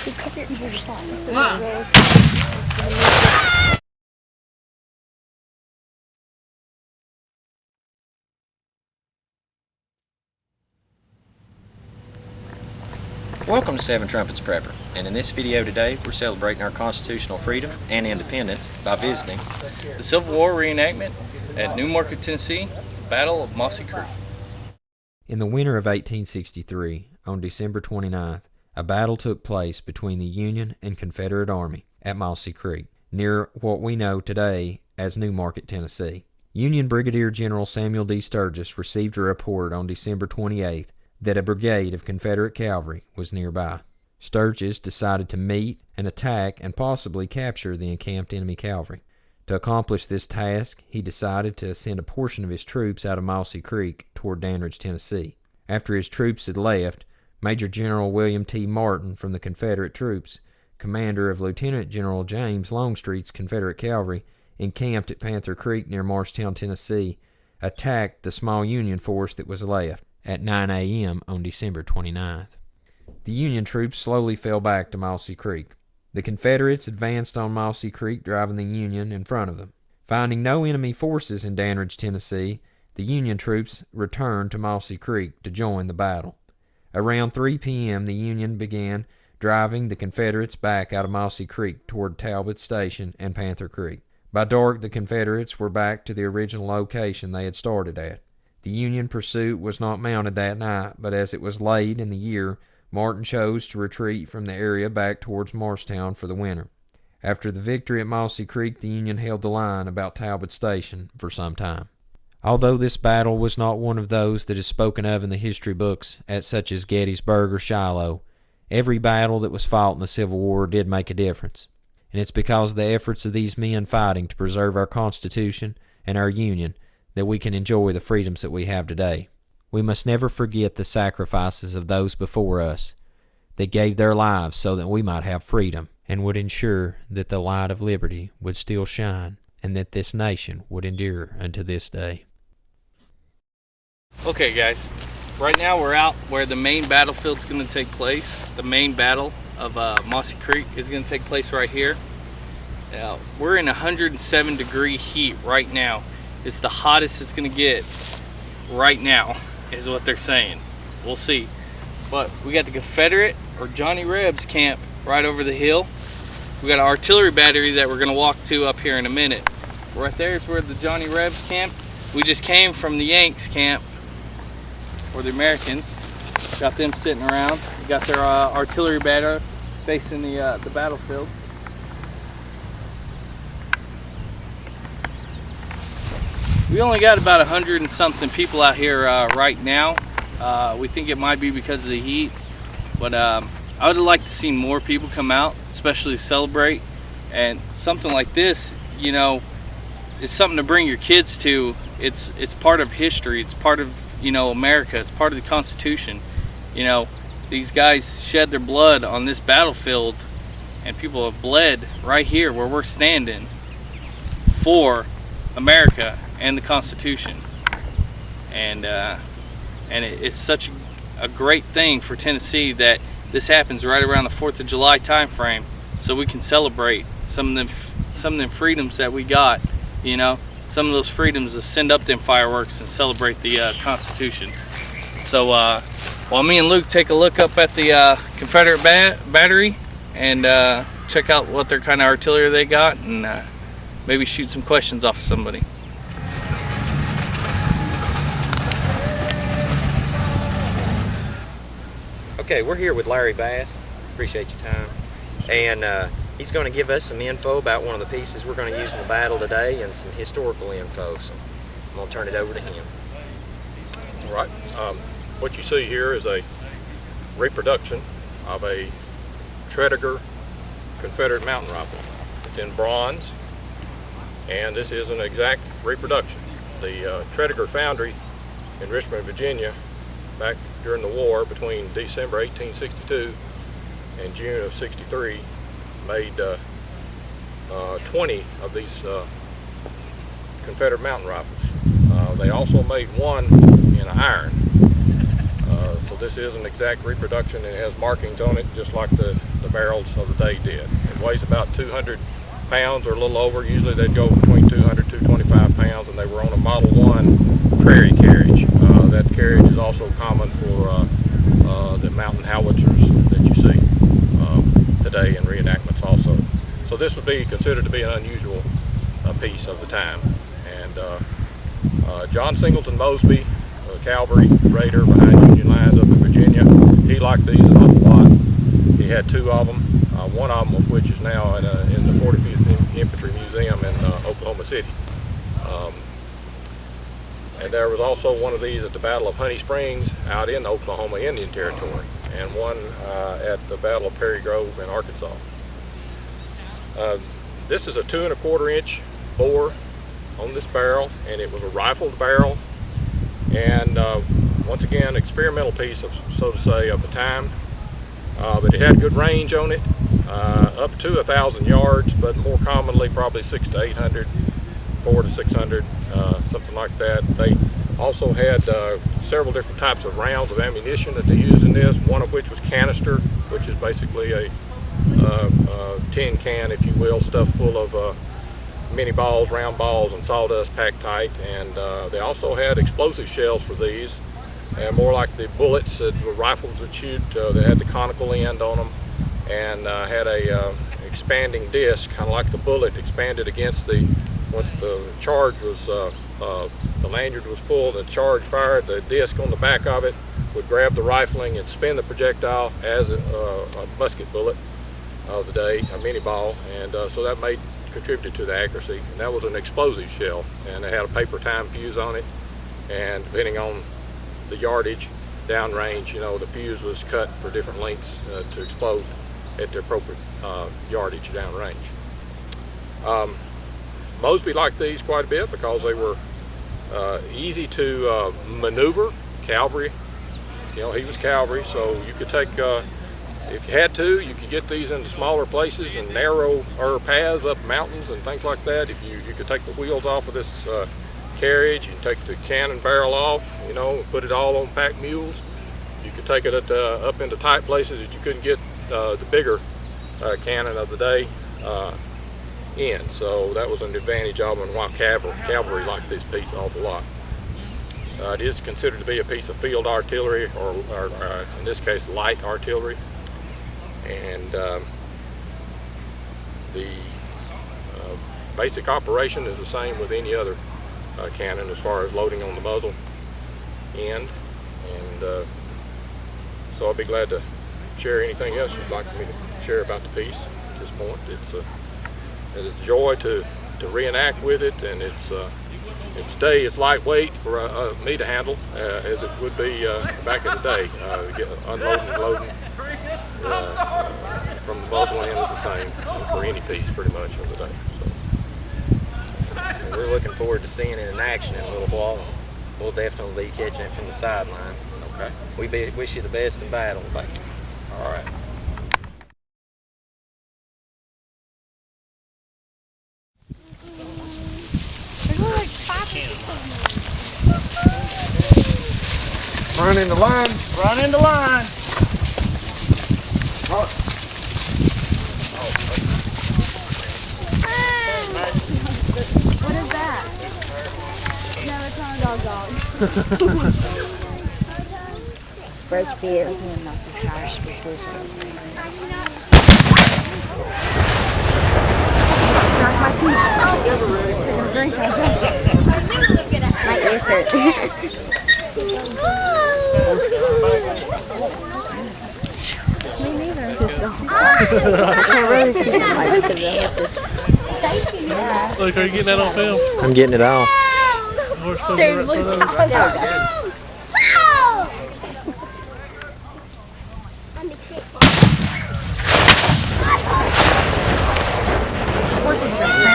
Welcome to 7 Trumpets Prepper, and in this video today we're celebrating our constitutional freedom and independence by visiting the Civil War reenactment at Newmarket, Tennessee, Battle of Mossy Creek. In the winter of 1863, on December 29th, a battle took place between the Union and Confederate Army at Mossy Creek, near what we know today as Newmarket, Tennessee. Union Brigadier General Samuel D. Sturgis received a report on December 28th that a brigade of Confederate cavalry was nearby. Sturgis decided to meet and attack and possibly capture the encamped enemy cavalry. To accomplish this task, he decided to send a portion of his troops out of Mossy Creek toward Danridge, Tennessee. After his troops had left, Major General William T. Martin from the Confederate troops, commander of Lieutenant General James Longstreet's Confederate cavalry, encamped at Panther Creek near Marshtown, Tennessee, attacked the small Union force that was left at 9 a.m. on December 29th. The Union troops slowly fell back to Mossy Creek. The Confederates advanced on Mossy Creek, driving the Union in front of them. Finding no enemy forces in Danridge, Tennessee, the Union troops returned to Mossy Creek to join the battle. Around 3 p.m., the Union began driving the Confederates back out of Mossy Creek toward Talbot Station and Panther Creek. By dark, the Confederates were back to the original location they had started at. The Union pursuit was not mounted that night, but as it was late in the year, Martin chose to retreat from the area back towards Marshtown for the winter. After the victory at Mossy Creek, the Union held the line about Talbot Station for some time. Although this battle was not one of those that is spoken of in the history books, such as Gettysburg or Shiloh, every battle that was fought in the Civil War did make a difference. And it's because of the efforts of these men fighting to preserve our Constitution and our Union that we can enjoy the freedoms that we have today. We must never forget the sacrifices of those before us that gave their lives so that we might have freedom and would ensure that the light of liberty would still shine and that this nation would endure unto this day. Okay guys, right now we're out where the main battlefield's going to take place. The main battle of Mossy Creek is going to take place right here. Now, we're in 107 degree heat right now. It's the hottest it's going to get right now, is what they're saying. We'll see. But we got the Confederate or Johnny Rebs camp right over the hill. We got an artillery battery that we're going to walk to up here in a minute. Right there is where the Johnny Rebs camp. We just came from the Yanks camp, or the Americans. Got them sitting around. We got their artillery battery facing the battlefield. We only got about 100 and something people out here right now. We think it might be because of the heat, but I would like to see more people come out, especially to celebrate. And something like this, you know, is something to bring your kids to. It's part of history. It's part of, you know, America. It's part of the Constitution. You know, these guys shed their blood on this battlefield, and people have bled right here where we're standing for America and the Constitution. And it's such a great thing for Tennessee that this happens right around the 4th of July time frame, so we can celebrate some of them freedoms that we got, you know, some of those freedoms to send up them fireworks and celebrate the Constitution. So while me and Luke take a look up at the Confederate battery and check out what their kind of artillery they got, and maybe shoot some questions off of somebody. Okay, we're here with Larry Bass. Appreciate your time. And he's going to give us some info about one of the pieces we're going to use in the battle today and some historical info. So I'm going to turn it over to him. All right. What you see here is a reproduction of a Tredegar Confederate mountain rifle. It's in bronze, and this is an exact reproduction. The Tredegar Foundry in Richmond, Virginia, back during the war between December 1862 and June of 63, made 20 of these Confederate mountain rifles. They also made one in iron. So this is an exact reproduction. It has markings on it just like the barrels of the day did. It weighs about 200 pounds or a little over. Usually they'd go between 200 to 225 pounds, and they were on a Model 1 prairie carriage. That carriage is also common for the mountain howitzers that you see today in reenactments also. So this would be considered to be an unusual piece of the time. And John Singleton Mosby, a cavalry raider behind Union lines up in Virginia, he liked these an awful lot. He had two of them, one of them of which is now in the 45th Infantry Museum in Oklahoma City. And there was also one of these at the Battle of Honey Springs out in Oklahoma Indian Territory, and one at the Battle of Perry Grove in Arkansas. This is a 2 1/4 inch bore on this barrel, and it was a rifled barrel, and once again, experimental piece, so to say, of the time. But it had good range on it, up to 1,000 yards, but more commonly probably 600 to 800, 400 to 600, something like that. They also had several different types of rounds of ammunition that they used in this, one of which was canister, which is basically a tin can, if you will, stuffed full of mini balls, round balls, and sawdust packed tight. And they also had explosive shells for these, and more like the bullets that were rifles that shoot. They had the conical end on them, and had a expanding disc, kind of like the bullet expanded against the, once the charge was, the lanyard was pulled, the charge fired, the disc on the back of it would grab the rifling and spin the projectile as a musket bullet of the day, a mini ball, and so that contributed to the accuracy. And that was an explosive shell, and it had a paper time fuse on it, and depending on the yardage downrange, you know, the fuse was cut for different lengths to explode at the appropriate yardage downrange. Mosby liked these quite a bit because they were easy to maneuver. Cavalry, you know, he was cavalry, so you could take, if you had to, you could get these into smaller places and narrower paths up mountains and things like that. If you could take the wheels off of this carriage, and take the cannon barrel off, you know, and put it all on pack mules. You could take it up into tight places that you couldn't get the bigger cannon of the day in. So that was an advantage of them, and why cavalry liked this piece an awful lot. It is considered to be a piece of field artillery, or in this case, light artillery. And the basic operation is the same with any other cannon as far as loading on the muzzle end. And so I'll be glad to share anything else you'd like me to share about the piece at this point. It's a joy to reenact with it, and today it's lightweight for me to handle, as it would be back in the day. Unloading and loading from the muzzle end is the same for any piece pretty much of the day. So, And we're looking forward to seeing it in action in a little while. We'll definitely be catching it from the sidelines. okay. We wish you the best in battle. Thank you. All right. Run in the line. Run into line. What is that? No, it's not a dog. Break fears and not the harsh before. Not my teeth. Drink my ears hurt. Me neither. I can't really see yeah. Look, are you getting that on film? I'm getting it on. Dude, look at that. Look, come here.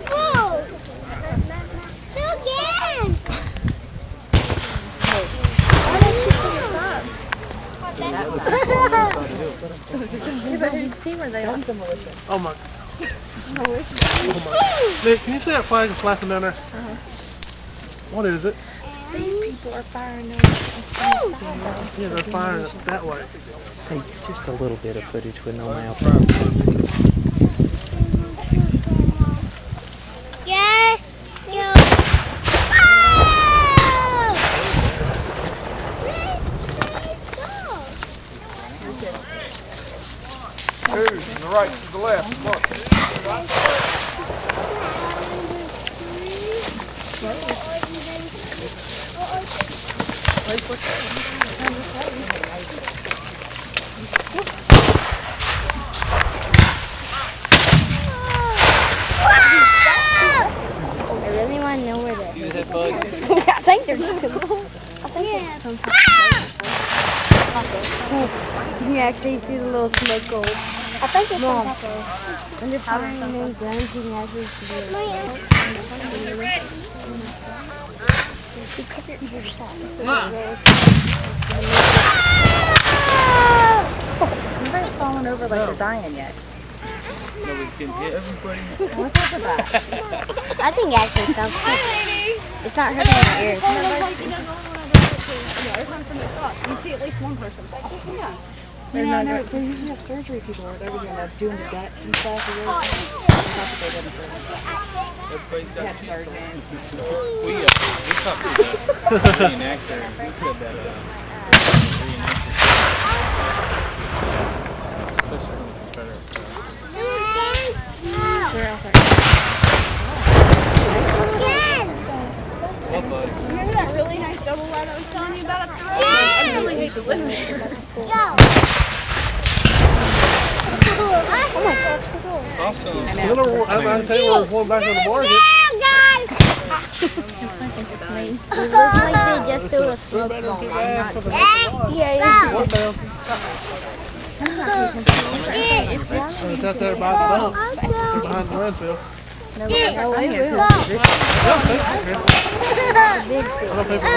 Whoa! Do again! His team, are they on? Oh my. Nick, can you see that flag that's flapping down there? What is it? These people are firing over Yeah, they're firing it that way. Hey, just a little bit of footage with no mouth. Yeah. Yeah. Two, from the right to the left. Look. I really want to know where that is. I think they're just too low. I think it's some type of You can actually see the little smoke go. I think it's some type of. When they're firing those guns, you can actually see it. Nobody's falling over like they're dying yet. Nobody's getting hit. What's up with that? I think it actually sounds cool. It's not hurting my ears. Yeah, there's one from the shop. You see at least one person. Yeah. They're usually have surgery people are over here like doing the gut and stuff. Everybody's got surgery. We talked to the reenactor and he said that especially from the Confederate side. What, buddy? Remember that really nice double wide I was telling you about up the road? I really hate to live there. Awesome. I'm going to tell you we're going back on the market. It looks like they just threw a smoke bomb. One down. It's out there by the dump. They're behind the landfill. No, it will. Yeah, they I know people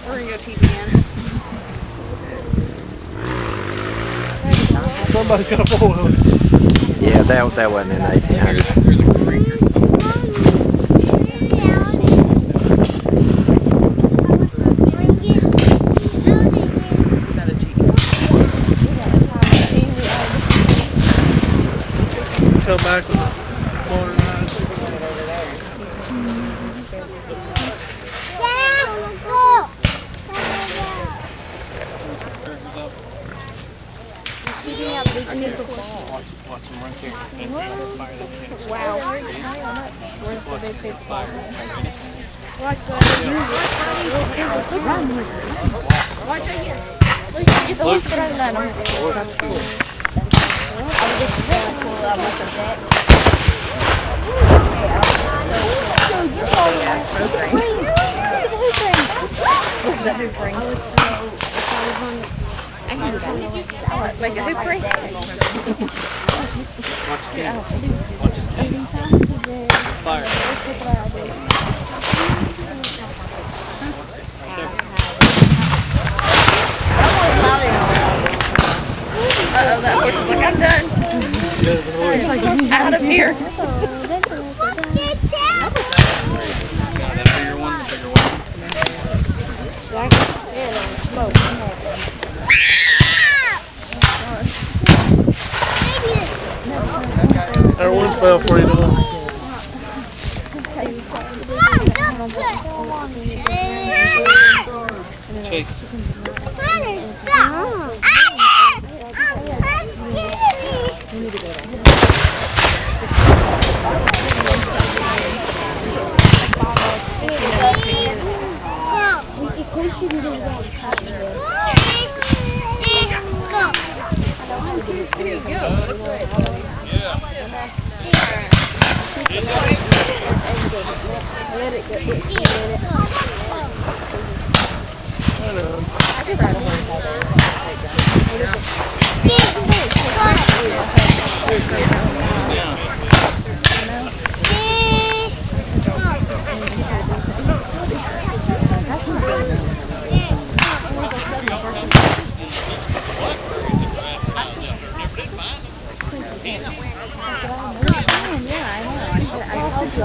We're gonna go TBN. Somebody's got a four-wheeler. Yeah, that wasn't in the 1800s. There's a creek or something. Come back with the modern eyes. Watch them right there. Wow. Where's the big fire? Watch that. Watch right here. Look, get the horse right in that. That's cool. I would just really pull up with the vet. Look at the hoop ring. I can do that. Like a hoop ring? Watch it. Fire. Uh-oh, that horse is like, I'm done. Out of here. Yeah, that bigger one, the bigger one. That one fell for you, though. Chase. The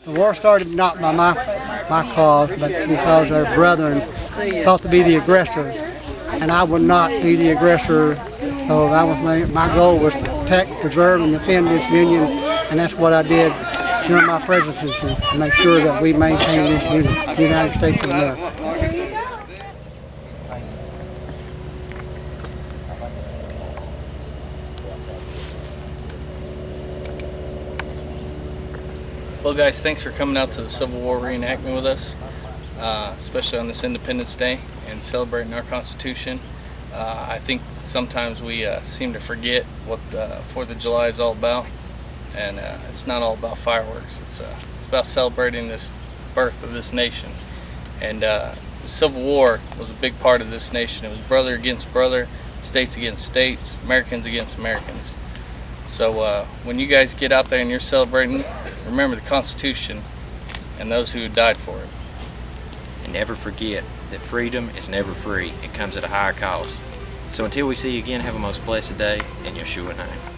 war started not by my cause, but because our brethren thought to be the aggressor, and I would not be the aggressor. So that was my goal was to protect, preserve, and defend this union, and that's what I did during my presidency, to make sure that we maintain this union, the United States of America. Well, guys, thanks for coming out to the Civil War reenactment with us, especially on this Independence Day and celebrating our Constitution. I think sometimes we seem to forget what the 4th of July is all about, and it's not all about fireworks. It's about celebrating this birth of this nation. And the Civil War was a big part of this nation. It was brother against brother, states against states, Americans against Americans. So when you guys get out there and you're celebrating, remember the Constitution and those who died for it. And never forget that freedom is never free. It comes at a higher cost. So until we see you again, have a most blessed day in Yeshua's name.